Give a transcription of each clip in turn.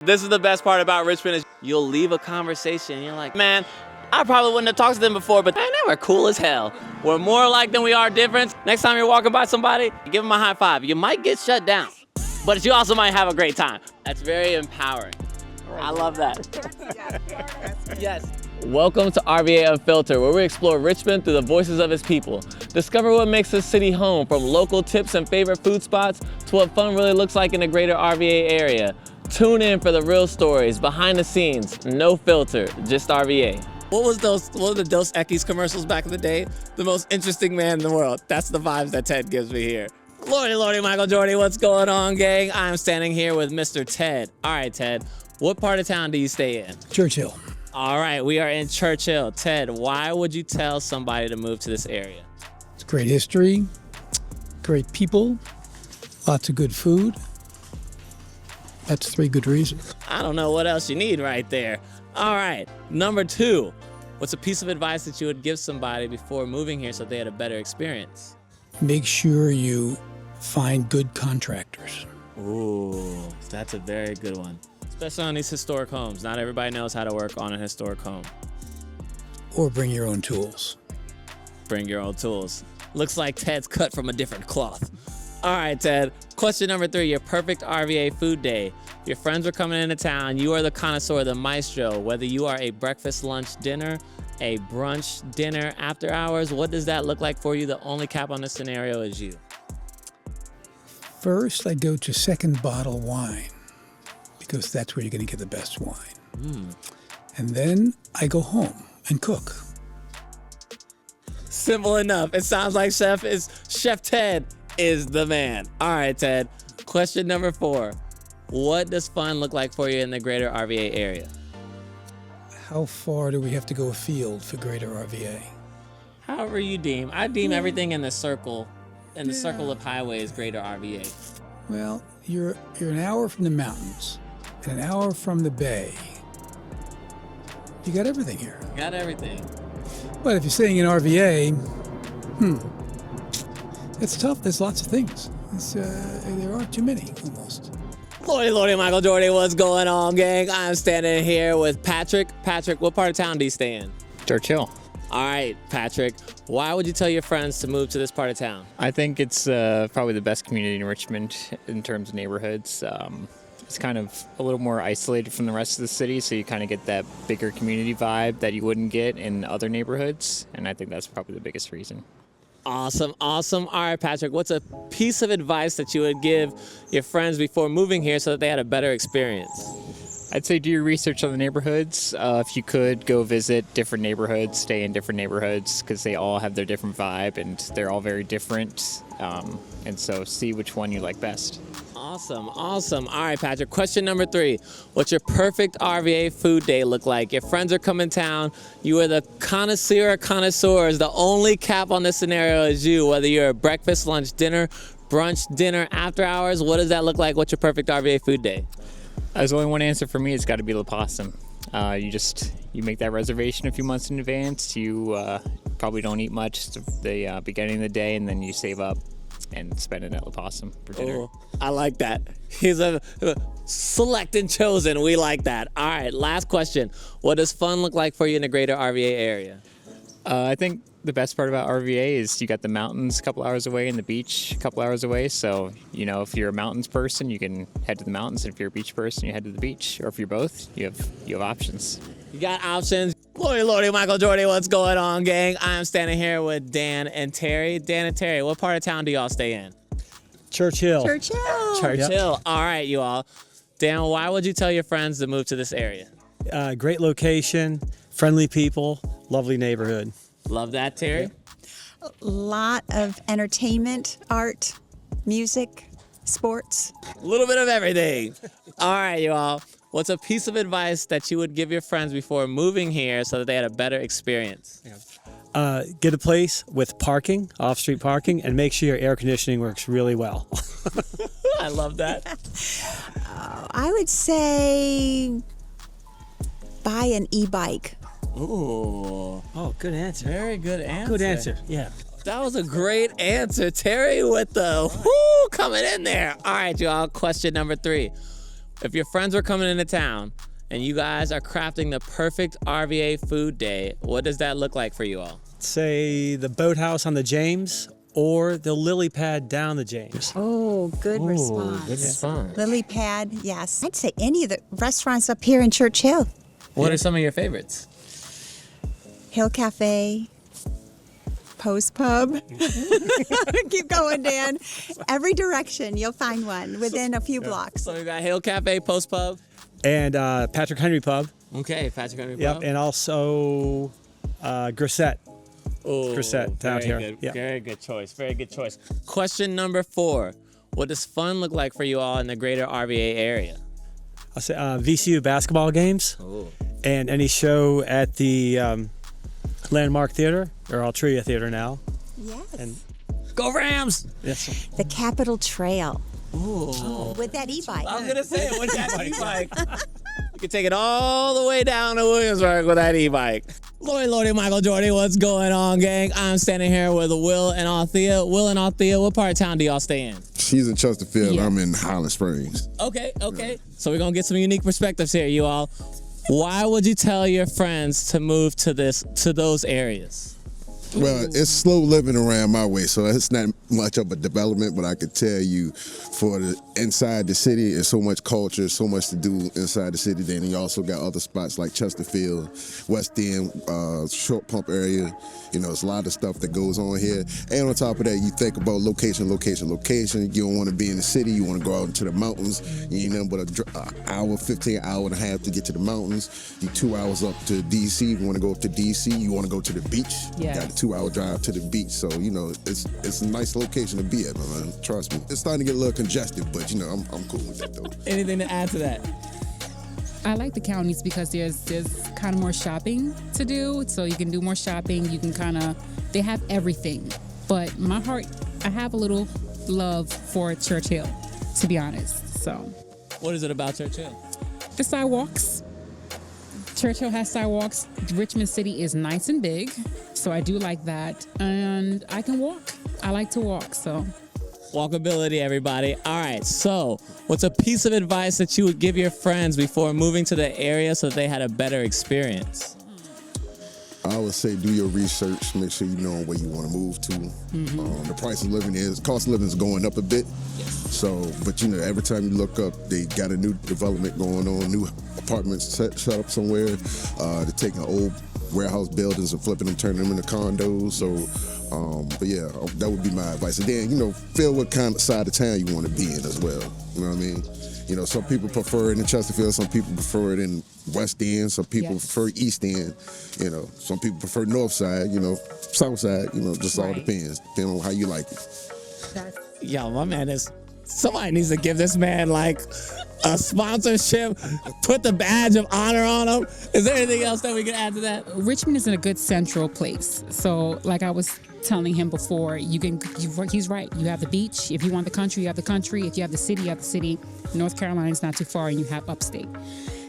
This is the best part about Richmond is you'll leave a conversation and you're like, man, I probably wouldn't have talked to them before, but man, they were cool as hell. We're more alike than we are different. Next time you're walking by somebody, give them a high five. You might get shut down, but you also might have a great time. That's very empowering. I love that. Yes. Welcome to RVA Unfiltered, where we explore Richmond through the voices of its people. Discover what makes this city home, from local tips and favorite food spots to what fun really looks like in the greater RVA area. Tune in for the real stories, behind the scenes, no filter, just RVA. What were the Dos Equis commercials back in the day? The most interesting man in the world. That's the vibes that Ted gives me here. Lordy, Michael Jordy, what's going on, gang? I'm standing here with Mr. Ted. All right, Ted, what part of town do you stay in? Churchill. All right, we are in Churchill. Ted, why would you tell somebody to move to this area? It's great history, great people, lots of good food. That's 3 good reasons. I don't know what else you need right there. All right, number 2. What's a piece of advice that you would give somebody before moving here so they had a better experience? Make sure you find good contractors. Ooh, that's a very good one. Especially on these historic homes. Not everybody knows how to work on a historic home. Or bring your own tools. Bring your own tools. Looks like Ted's cut from a different cloth. All right, Ted. Question number 3, your perfect RVA food day. Your friends are coming into town. You are the connoisseur, the maestro. Whether you are a breakfast, lunch, dinner, a brunch, dinner, after hours, what does that look like for you? The only cap on this scenario is you. First, I go to second bottle wine, because that's where you're going to get the best wine. And then I go home and cook. Simple enough. It sounds like Chef Ted is the man. All right, Ted. Question number 4. What does fun look like for you in the greater RVA area? How far do we have to go afield for greater RVA? However you deem. I deem everything in the circle, circle of highways, greater RVA. Well, you're an hour from the mountains and an hour from the bay. You got everything here. Got everything. But if you're staying in RVA, it's tough. There's lots of things. There aren't too many, almost. Lordy, Michael Jordy, what's going on, gang? I'm standing here with Patrick. Patrick, what part of town do you stay in? Churchill. All right, Patrick, why would you tell your friends to move to this part of town? I think it's probably the best community in Richmond in terms of neighborhoods. It's kind of a little more isolated from the rest of the city, so you kind of get that bigger community vibe that you wouldn't get in other neighborhoods, and I think that's probably the biggest reason. Awesome. All right, Patrick, what's a piece of advice that you would give your friends before moving here so that they had a better experience? I'd say do your research on the neighborhoods. If you could, go visit different neighborhoods, stay in different neighborhoods, because they all have their different vibe and they're all very different. And so see which one you like best. Awesome. All right, Patrick, question number 3. What's your perfect RVA food day look like? Your friends are coming town. You are the connoisseur of connoisseurs. The only cap on this scenario is you. Whether you're a breakfast, lunch, dinner, brunch, dinner, after hours, what does that look like? What's your perfect RVA food day? There's only one answer for me. It's got to be La Possum. You make that reservation a few months in advance. You probably don't eat much at the beginning of the day, and then you save up and spend it at La Possum for dinner. Oh, I like that. He's a select and chosen. We like that. All right, last question. What does fun look like for you in the greater RVA area? I think the best part about RVA is you got the mountains a couple hours away and the beach a couple hours away. So, if you're a mountains person, you can head to the mountains. And if you're a beach person, you head to the beach. Or if you're both, you have options. You got options. Lordy, Michael Jordy, what's going on, gang? I'm standing here with Dan and Terry. Dan and Terry, what part of town do y'all stay in? Churchill. Yep. All right, you all. Dan, why would you tell your friends to move to this area? Great location, friendly people, lovely neighborhood. Love that, Terry. Yep. A lot of entertainment, art, music, sports. A little bit of everything. All right, you all. What's a piece of advice that you would give your friends before moving here so that they had a better experience? Get a place with parking, off-street parking, and make sure your air conditioning works really well. I love that. I would say buy an e-bike. Ooh. Oh, good answer. Very good answer. Good answer, yeah. That was a great answer. Terry with the coming in there. All right, y'all. Question number 3. If your friends are coming into town and you guys are crafting the perfect RVA food day, what does that look like for you all? Say the boathouse on the James or the lily pad down the James. Oh, good response. Good response. Lily pad, yes. I'd say any of the restaurants up here in Church Hill. What are some of your favorites? Hill Cafe, Post Pub. Keep going, Dan. Every direction, you'll find one within a few blocks. So we got Hill Cafe, Post Pub. And Patrick Henry Pub. Okay, Patrick Henry Yep, Pub. and also Grisette. Oh, Grisette down very here. Good, Yep. Very good choice. Very good choice. Question number 4. What does fun look like for you all in the greater RVA area? I'll say VCU basketball games and any show at the Landmark Theater, or Altria Theater now. Yes. And Go Rams! yes. The Capitol Trail. Ooh. With that e-bike. I was going to say it with that e-bike. You can take it all the way down to Williamsburg with that e-bike. Lordy, Michael Jordy, what's going on, gang? I'm standing here with Will and Althea. Will and Althea, what part of town do y'all stay in? She's in Chesterfield. Yeah. I'm in Highland Springs. Okay. So we're going to get some unique perspectives here, you all. Why would you tell your friends to move to those areas? Well, it's slow living around my way, so it's not much of a development, but I could tell you for the inside the city, there's so much culture, so much to do inside the city. Then you also got other spots like Chesterfield, West End, Short Pump area. You know, it's a lot of stuff that goes on here. And on top of that, you think about location. You don't want to be in the city. You want to go out into the mountains. You ain't nothing but an hour, 15 hour and a half to get to the mountains. You 2 hours up to D.C. You want to go up to D.C. You want to go to the beach. Yeah. Got a 2-hour drive to the beach. So, you know, it's a nice location to be at, man. Trust me. It's starting to get a little congested, but, you know, I'm cool with that, though. Anything to add to that? I like the counties because there's kind of more shopping to do, so you can do more shopping. You can they have everything. But my heart, I have a little love for Church Hill, to be honest. So What is it about Church Hill? the sidewalks. Church Hill has sidewalks. Richmond City is nice and big, so I do like that. And I can walk. I like to walk, so. Walkability, everybody. All right, so what's a piece of advice that you would give your friends before moving to the area so that they had a better experience? I would say do your research, make sure you know where you want to move to. The cost of living is going up a bit. So, but you know, every time you look up, they got a new development going on, new apartments set up somewhere. They're taking old warehouse buildings and flipping them, turning them into condos. So, but yeah, that would be my advice. And then, you know, feel what kind of side of town you want to be in as well. You know what I mean? You know, some people prefer it in Chesterfield, some people prefer it in West End, some people prefer East End, you know, some people prefer North Side, you know, South Side, you know, just all depends, depending on how you like it. Yo, my man somebody needs to give this man like a sponsorship, put the badge of honor on him. Is there anything else that we can add to that? Richmond is in a good central place. So, like I was telling him before, he's right. You have the beach. If you want the country, you have the country. If you have the city, you have the city. North Carolina is not too far, and you have upstate.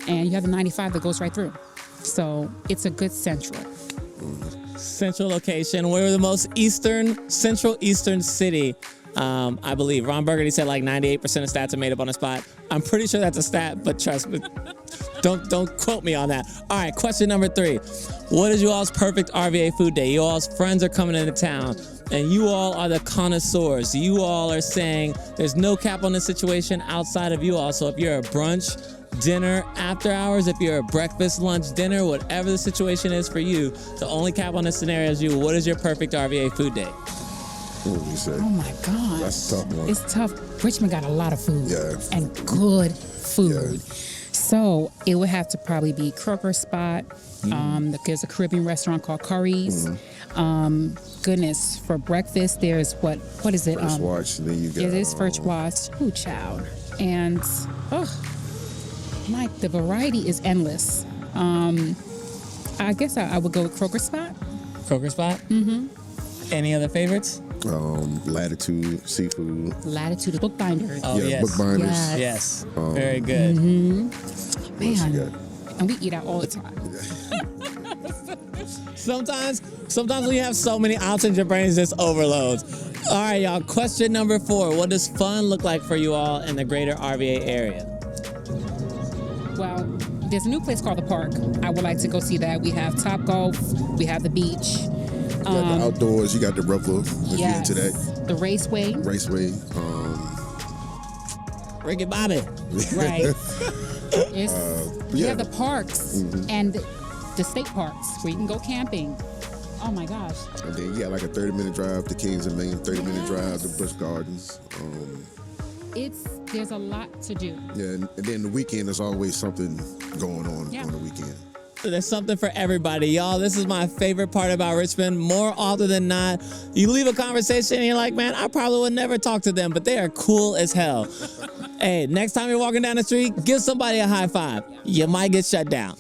And you have the 95 that goes right through. So, it's a good central. Central location. We're the most central eastern city. I believe Ron Burgundy said like 98% of stats are made up on the spot. I'm pretty sure that's a stat, but trust me, don't quote me on that. All right, question number 3. What is you all's perfect RVA food day? You all's friends are coming into town, and you all are the connoisseurs. You all are saying there's no cap on this situation outside of you all. So if you're a brunch, dinner, after hours, if you're a breakfast, lunch, dinner, whatever the situation is for you, the only cap on this scenario is you. What is your perfect RVA food day? What would you say? Oh my God. That's a tough one. It's tough. Richmond got a lot of food. Yeah. And good food. Yeah. So it would have to probably be Croaker Spot. There's a Caribbean restaurant called Curry's. Goodness, for breakfast, there's what is it? First Watch, then you got... It is First Watch. Ooh, child. And, the variety is endless. I guess I would go with Croaker Spot. Croaker Spot? Mm-hmm. Any other favorites? Latitude, seafood. Latitude, Bookbinders. Oh, yeah, yes. Bookbinders. Yes. Very good. What else you got? And we eat out all the time. Sometimes when you have so many options, your brain just overloads. All right, y'all. Question number 4. What does fun look like for you all in the greater RVA area? There's a new place called the Park. I would like to go see that. We have Top Golf. We have the beach. You got the outdoors. You got the river. If you're into that. The Raceway. Ricky Bobby. Right. We have the parks and the state parks where you can go camping. Oh my gosh. And then you got like a 30-minute drive to Kings and Maine, 30-minute drive to Busch Gardens. There's a lot to do. Yeah, and then the weekend is always something going on the weekend. There's something for everybody, y'all. This is my favorite part about Richmond. More often than not, you leave a conversation and you're like, man, I probably would never talk to them, but they are cool as hell. Hey, next time you're walking down the street, give somebody a high five. You might get shut down.